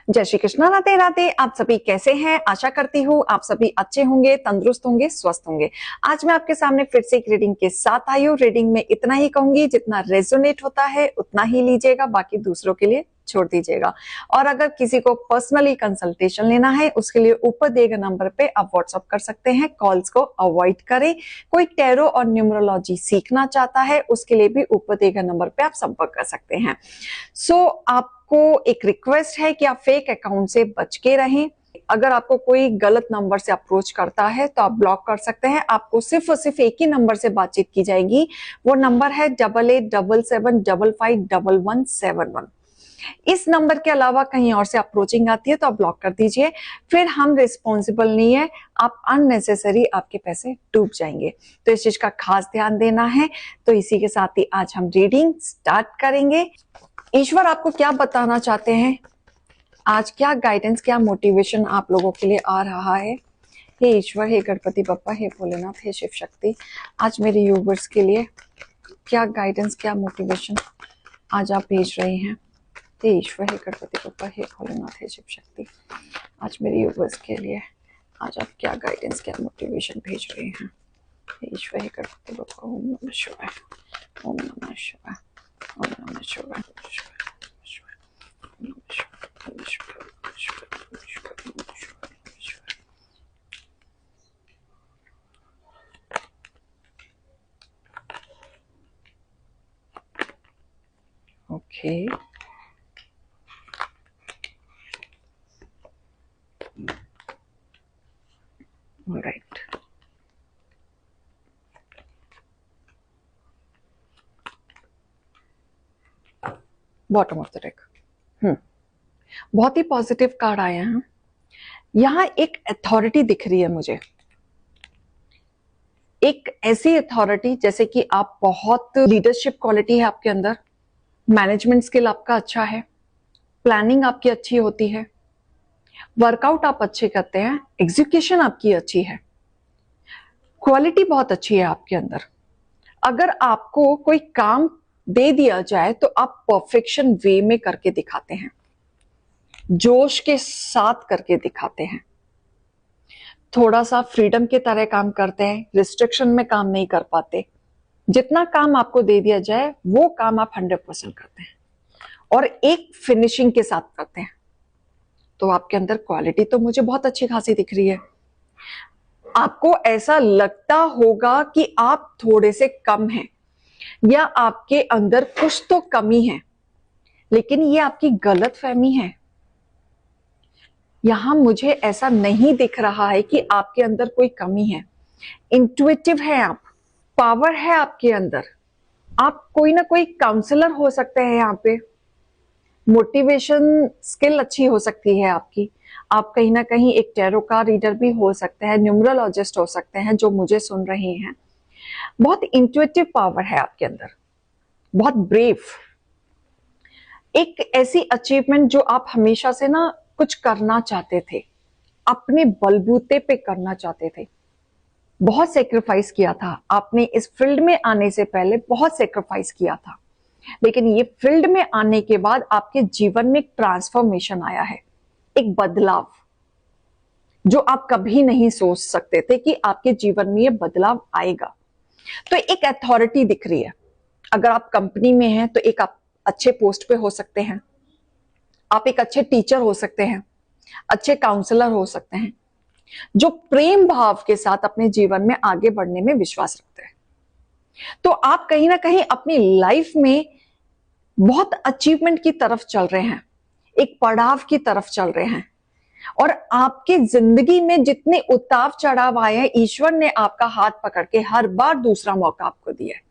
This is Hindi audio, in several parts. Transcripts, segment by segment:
जय श्री कृष्णा, राधे राधे। आप सभी कैसे हैं? आशा करती हूँ आप सभी अच्छे होंगे, तंदुरुस्त होंगे, स्वस्थ होंगे। आज मैं आपके सामने फिर से एक रीडिंग के साथ आई हूँ। रीडिंग में इतना ही कहूंगी, जितना रेजोनेट होता है उतना ही लीजिएगा, बाकी दूसरों के लिए छोड़ दीजिएगा। और अगर किसी को पर्सनली कंसल्टेशन लेना है, उसके लिए ऊपर दिए गए नंबर पे आप व्हाट्सअप कर सकते हैं। कॉल्स को अवॉइड करें। कोई टैरो और न्यूमरोलॉजी सीखना चाहता है, उसके लिए भी ऊपर दिए गए नंबर पे आप संपर्क कर सकते हैं। आपको एक रिक्वेस्ट है कि आप फेक अकाउंट से बच के रहें। अगर आपको कोई गलत नंबर से अप्रोच करता है तो आप ब्लॉक कर सकते हैं। आपको सिर्फ और सिर्फ एक ही नंबर से बातचीत की जाएगी। वो नंबर है 8877751171। इस नंबर के अलावा कहीं और से अप्रोचिंग आती है तो आप ब्लॉक कर दीजिए। फिर हम रिस्पॉन्सिबल नहीं है, आप अननेसेसरी आपके पैसे डूब जाएंगे, तो इस चीज का खास ध्यान देना है। तो इसी के साथ ही आज हम रीडिंग स्टार्ट करेंगे। ईश्वर आपको क्या बताना चाहते हैं आज? क्या गाइडेंस, क्या मोटिवेशन आप लोगों के लिए आ रहा है? हे ईश्वर, हे गणपति बप्पा, हे भोलेनाथ, हे शिव शक्ति, आज मेरे यूवर्स के लिए क्या गाइडेंस, क्या मोटिवेशन आज आप भेज रहे हैं? हे ईश्वर, हे गणपति बप्पा, हे भोलेनाथ, हे शिव शक्ति, आज मेरे यूवर्स के लिए आज आप क्या गाइडेंस, क्या मोटिवेशन भेज रहे हैं? हे ईश्वर, हे गणपति बप्पा, ओम नमः शिवाय, ओम नमः शिवाय, ओम नमः शिवाय, Okay. All right. Bottom of the deck. बहुत ही पॉजिटिव कार्ड आए हैं। यहाँ एक अथॉरिटी दिख रही है मुझे, एक ऐसी अथॉरिटी जैसे कि आप बहुत लीडरशिप क्वालिटी है आपके अंदर, मैनेजमेंट स्किल आपका अच्छा है, प्लानिंग आपकी अच्छी होती है, वर्कआउट आप अच्छे करते हैं, एग्जीक्यूशन आपकी अच्छी है, क्वालिटी बहुत अच्छी है आपके अंदर। अगर आपको कोई काम दे दिया जाए तो आप परफेक्शन वे में करके दिखाते हैं, जोश के साथ करके दिखाते हैं, थोड़ा सा फ्रीडम की तरह काम करते हैं, रिस्ट्रिक्शन में काम नहीं कर पाते। जितना काम आपको दे दिया जाए वो काम आप 100% करते हैं और एक फिनिशिंग के साथ करते हैं। तो आपके अंदर क्वालिटी तो मुझे बहुत अच्छी खासी दिख रही है। आपको ऐसा लगता होगा कि आप थोड़े से कम हैं या आपके अंदर कुछ तो कमी है, लेकिन ये आपकी गलत फहमी है। यहां मुझे ऐसा नहीं दिख रहा है कि आपके अंदर कोई कमी है। इंट्यूटिव है आप, पावर है आपके अंदर। आप कोई ना कोई काउंसलर हो सकते हैं यहाँ पे, मोटिवेशन स्किल अच्छी हो सकती है आपकी। आप कहीं ना कहीं एक टैरो का रीडर भी हो सकते हैं, न्यूमरोलॉजिस्ट हो सकते हैं जो मुझे सुन रहे हैं। बहुत इंट्यूटिव पावर है आपके अंदर, बहुत ब्रेव। एक ऐसी अचीवमेंट जो आप हमेशा से ना कुछ करना चाहते थे, अपने बलबूते पे करना चाहते थे, बहुत सेक्रीफाइस किया था आपने। इस फील्ड में आने से पहले बहुत सेक्रीफाइस किया था, लेकिन ये फील्ड में आने के बाद आपके जीवन में एक ट्रांसफॉर्मेशन आया है, एक बदलाव जो आप कभी नहीं सोच सकते थे कि आपके जीवन में ये बदलाव आएगा। तो एक अथॉरिटी दिख रही है। अगर आप कंपनी में हैं तो एक आप अच्छे पोस्ट पे हो सकते हैं, आप एक अच्छे टीचर हो सकते हैं, अच्छे काउंसलर हो सकते हैं, जो प्रेम भाव के साथ अपने जीवन में आगे बढ़ने में विश्वास रखते हैं। तो आप कहीं ना कहीं अपनी लाइफ में बहुत अचीवमेंट की तरफ चल रहे हैं, एक पड़ाव की तरफ चल रहे हैं। और आपकी जिंदगी में जितने उतार चढ़ाव आए हैं, ईश्वर ने आपका हाथ पकड़ के हर बार दूसरा मौका आपको दिया है,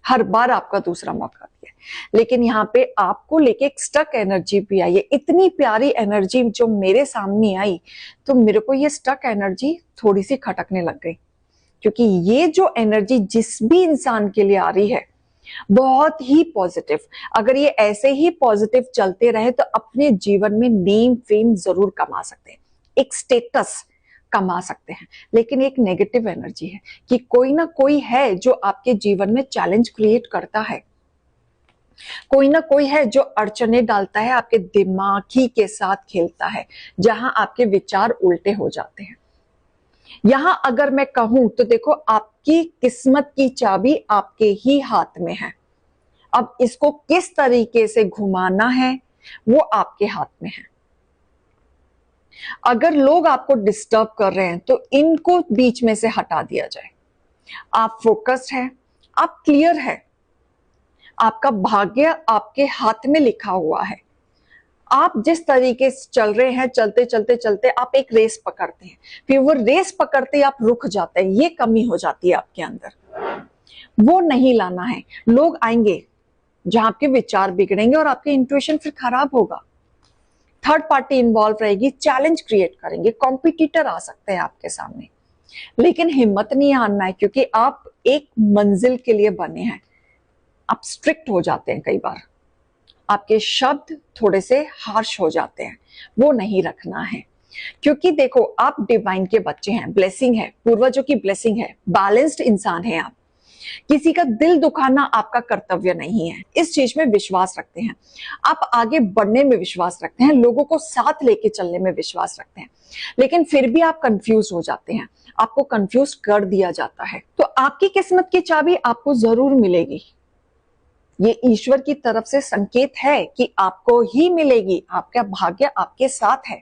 हर बार आपका दूसरा मौका दिया है। लेकिन यहाँ पे आपको लेके एक स्टक एनर्जी भी आई है, इतनी प्यारी एनर्जी जो मेरे सामने आई, तो मेरे को ये स्टक एनर्जी थोड़ी सी खटकने लग गई। क्योंकि ये जो एनर्जी जिस भी इंसान के लिए आ रही है बहुत ही पॉजिटिव। अगर ये ऐसे ही पॉजिटिव चलते रहे तो अपने जीवन में नेम फेम जरूर कमा सकते हैं, एक स्टेटस कमा सकते हैं। लेकिन एक नेगेटिव एनर्जी है कि कोई ना कोई है जो आपके जीवन में चैलेंज क्रिएट करता है, कोई ना कोई है जो अड़चने डालता है, आपके दिमागी के साथ खेलता है, जहां आपके विचार उल्टे हो जाते हैं। यहां अगर मैं कहूं तो देखो, आपकी किस्मत की चाबी आपके ही हाथ में है। अब इसको किस तरीके से घुमाना है वो आपके हाथ में है। अगर लोग आपको डिस्टर्ब कर रहे हैं तो इनको बीच में से हटा दिया जाए। आप फोकस्ड है, आप क्लियर है, आपका भाग्य आपके हाथ में लिखा हुआ है। आप जिस तरीके से चल रहे हैं, चलते चलते चलते आप एक रेस पकड़ते हैं, फिर वो रेस पकड़ते ही आप रुक जाते हैं, ये कमी हो जाती है आपके अंदर। वो नहीं लाना है। लोग आएंगे जहां आपके विचार बिगड़ेंगे और आपके इंट्यूशन फिर खराब होगा। थर्ड पार्टी इन्वॉल्व रहेगी, चैलेंज क्रिएट करेंगे, कॉम्पिटिटर आ सकते हैं आपके सामने। लेकिन हिम्मत नहीं हारना है, क्योंकि आप एक मंजिल के लिए बने हैं। आप स्ट्रिक्ट हो जाते हैं, कई बार आपके शब्द थोड़े से हार्श हो जाते हैं, वो नहीं रखना है। क्योंकि देखो, आप डिवाइन के बच्चे हैं, ब्लेसिंग है, पूर्वजों की ब्लेसिंग है, बैलेंस्ड इंसान है आप। किसी का दिल दुखाना आपका कर्तव्य नहीं है, इस चीज में विश्वास रखते हैं। आप आगे बढ़ने में विश्वास रखते हैं, लोगों को साथ लेके चलने में विश्वास रखते हैं। लेकिन फिर भी आप कंफ्यूज हो जाते हैं, आपको कंफ्यूज कर दिया जाता है। तो आपकी किस्मत की चाबी आपको जरूर मिलेगी। ये ईश्वर की तरफ से संकेत है कि आपको ही मिलेगी, आपका भाग्य आपके साथ है।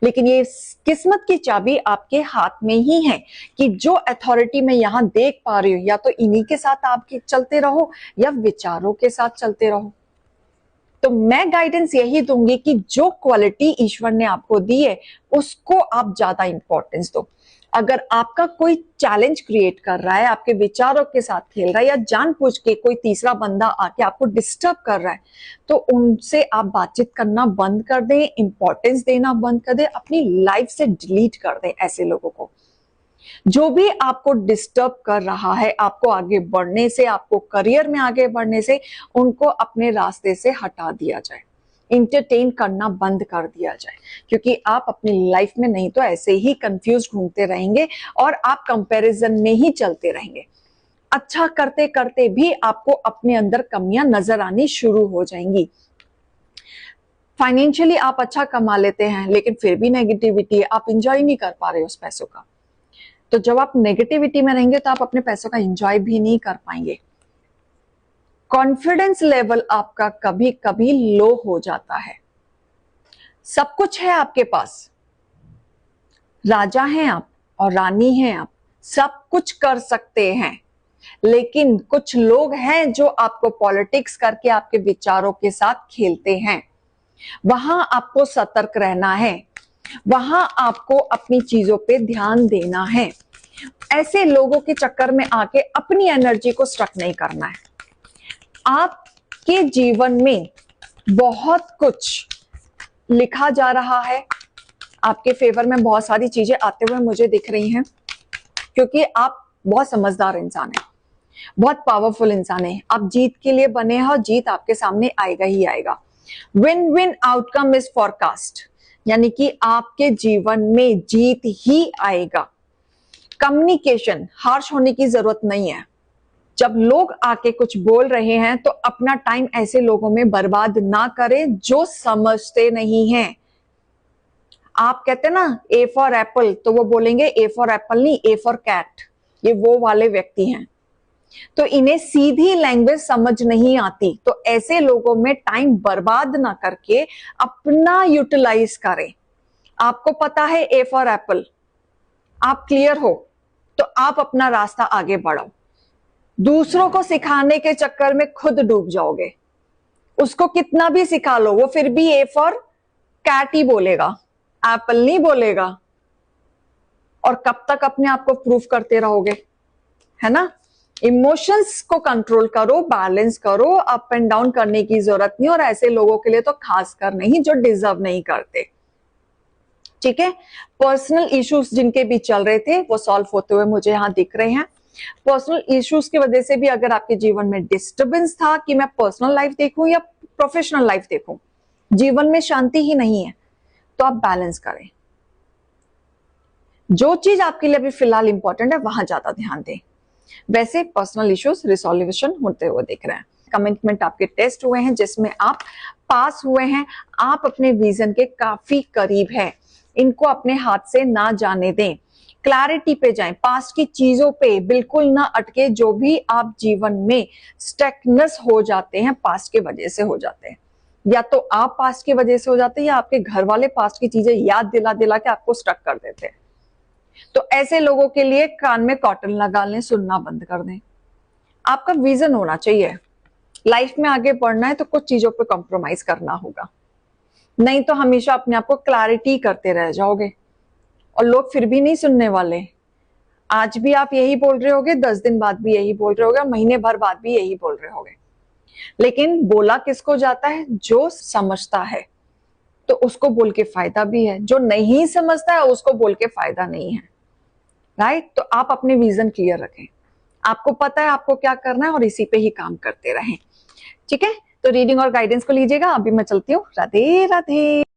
लेकिन ये किस्मत की चाबी आपके हाथ में ही है कि जो अथॉरिटी मैं यहां देख पा रही हूं, या तो इन्हीं के साथ आप चलते रहो या विचारों के साथ चलते रहो। तो मैं गाइडेंस यही दूंगी कि जो क्वालिटी ईश्वर ने आपको दी है उसको आप ज्यादा इंपॉर्टेंस दो। अगर आपका कोई चैलेंज क्रिएट कर रहा है, आपके विचारों के साथ खेल रहा है, या जानबूझ के कोई तीसरा बंदा आके आपको डिस्टर्ब कर रहा है, तो उनसे आप बातचीत करना बंद कर दें, इंपॉर्टेंस देना बंद कर दें, अपनी लाइफ से डिलीट कर दें ऐसे लोगों को। जो भी आपको डिस्टर्ब कर रहा है आपको आगे बढ़ने से, आपको करियर में आगे बढ़ने से, उनको अपने रास्ते से हटा दिया जाए, इंटरटेन करना बंद कर दिया जाए। क्योंकि आप अपनी लाइफ में नहीं तो ऐसे ही कंफ्यूज घूमते रहेंगे और आप कंपैरिजन में ही चलते रहेंगे। अच्छा करते करते भी आपको अपने अंदर कमियां नजर आनी शुरू हो जाएंगी। फाइनेंशियली आप अच्छा कमा लेते हैं, लेकिन फिर भी नेगेटिविटी है, आप इंजॉय नहीं कर पा रहे उस पैसों का। तो जब आप नेगेटिविटी में रहेंगे तो आप अपने पैसों का एंजॉय भी नहीं कर पाएंगे। कॉन्फिडेंस लेवल आपका कभी कभी लो हो जाता है। सब कुछ है आपके पास, राजा हैं आप और रानी हैं आप, सब कुछ कर सकते हैं। लेकिन कुछ लोग हैं जो आपको पॉलिटिक्स करके आपके विचारों के साथ खेलते हैं। वहां आपको सतर्क रहना है, वहां आपको अपनी चीजों पे ध्यान देना है। ऐसे लोगों के चक्कर में आके अपनी एनर्जी को स्ट्रक नहीं करना है। आपके जीवन में बहुत कुछ लिखा जा रहा है, आपके फेवर में बहुत सारी चीजें आते हुए मुझे दिख रही हैं, क्योंकि आप बहुत समझदार इंसान हैं, बहुत पावरफुल इंसान है। आप जीत के लिए बने हैं और जीत आपके सामने आएगा ही आएगा। Win win outcome is forecast, यानी कि आपके जीवन में जीत ही आएगा। कम्युनिकेशन, हार्श होने की जरूरत नहीं है। जब लोग आके कुछ बोल रहे हैं तो अपना टाइम ऐसे लोगों में बर्बाद ना करें जो समझते नहीं हैं। आप कहते हैं ना ए फॉर एप्पल, तो वो बोलेंगे ए फॉर एप्पल नहीं, ए फॉर कैट। ये वो वाले व्यक्ति हैं, तो इन्हें सीधी लैंग्वेज समझ नहीं आती। तो ऐसे लोगों में टाइम बर्बाद ना करके अपना यूटिलाइज करें। आपको पता है ए फॉर एप्पल, आप क्लियर हो तो आप अपना रास्ता आगे बढ़ाओ। दूसरों को सिखाने के चक्कर में खुद डूब जाओगे। उसको कितना भी सिखा लो, वो फिर भी ए फॉर कैट ही बोलेगा, एप्पल नहीं बोलेगा। और कब तक अपने आप को प्रूफ करते रहोगे, है ना। इमोशंस को कंट्रोल करो, बैलेंस करो, अप एंड डाउन करने की जरूरत नहीं, और ऐसे लोगों के लिए तो खासकर नहीं जो डिजर्व नहीं करते। ठीक है, पर्सनल इश्यूज जिनके भी चल रहे थे वो सॉल्व होते हुए मुझे यहां दिख रहे हैं। पर्सनल इश्यूज की वजह से भी अगर आपके जीवन में डिस्टर्बेंस था कि मैं पर्सनल लाइफ देखूं या प्रोफेशनल लाइफ देखूं, जीवन में शांति ही नहीं है, तो आप बैलेंस करें। जो चीज आपके लिए अभी फिलहाल इंपॉर्टेंट है वहां ज्यादा ध्यान दें। वैसे पर्सनल इश्यूज रिसोल्यूशन होते हुए दिख रहे हैं। कमिटमेंट आपके टेस्ट हुए हैं जिसमें आप पास हुए हैं, आप अपने विजन के काफी करीब हैं। इनको अपने हाथ से ना जाने दें, क्लैरिटी पे जाएं, पास्ट की चीजों पे बिल्कुल ना अटके। जो भी आप जीवन में स्टकनेस हो जाते हैं पास्ट के वजह से हो जाते हैं, या तो आप पास्ट की वजह से हो जाते हैं या आपके घर वाले पास्ट की चीजें याद दिला दिला के आपको स्टक कर देते हैं। तो ऐसे लोगों के लिए कान में कॉटन लगा लें, सुनना बंद कर दें। आपका विजन होना चाहिए, लाइफ में आगे बढ़ना है तो कुछ चीजों पे कॉम्प्रोमाइज करना होगा, नहीं तो हमेशा अपने आप को क्लैरिटी करते रह जाओगे और लोग फिर भी नहीं सुनने वाले। आज भी आप यही बोल रहे होगे, 10 दिन बाद भी यही बोल रहे होगे, महीने भर बाद भी यही बोल रहे होगे, लेकिन बोला किसको जाता है? जो समझता है तो उसको बोल के फायदा भी है, जो नहीं समझता है उसको बोल के फायदा नहीं है। राइट? तो आप अपने विजन क्लियर रखें, आपको पता है आपको क्या करना है और इसी पे ही काम करते रहें। ठीक है, तो रीडिंग और गाइडेंस को लीजिएगा। अभी मैं चलती हूँ। राधे राधे।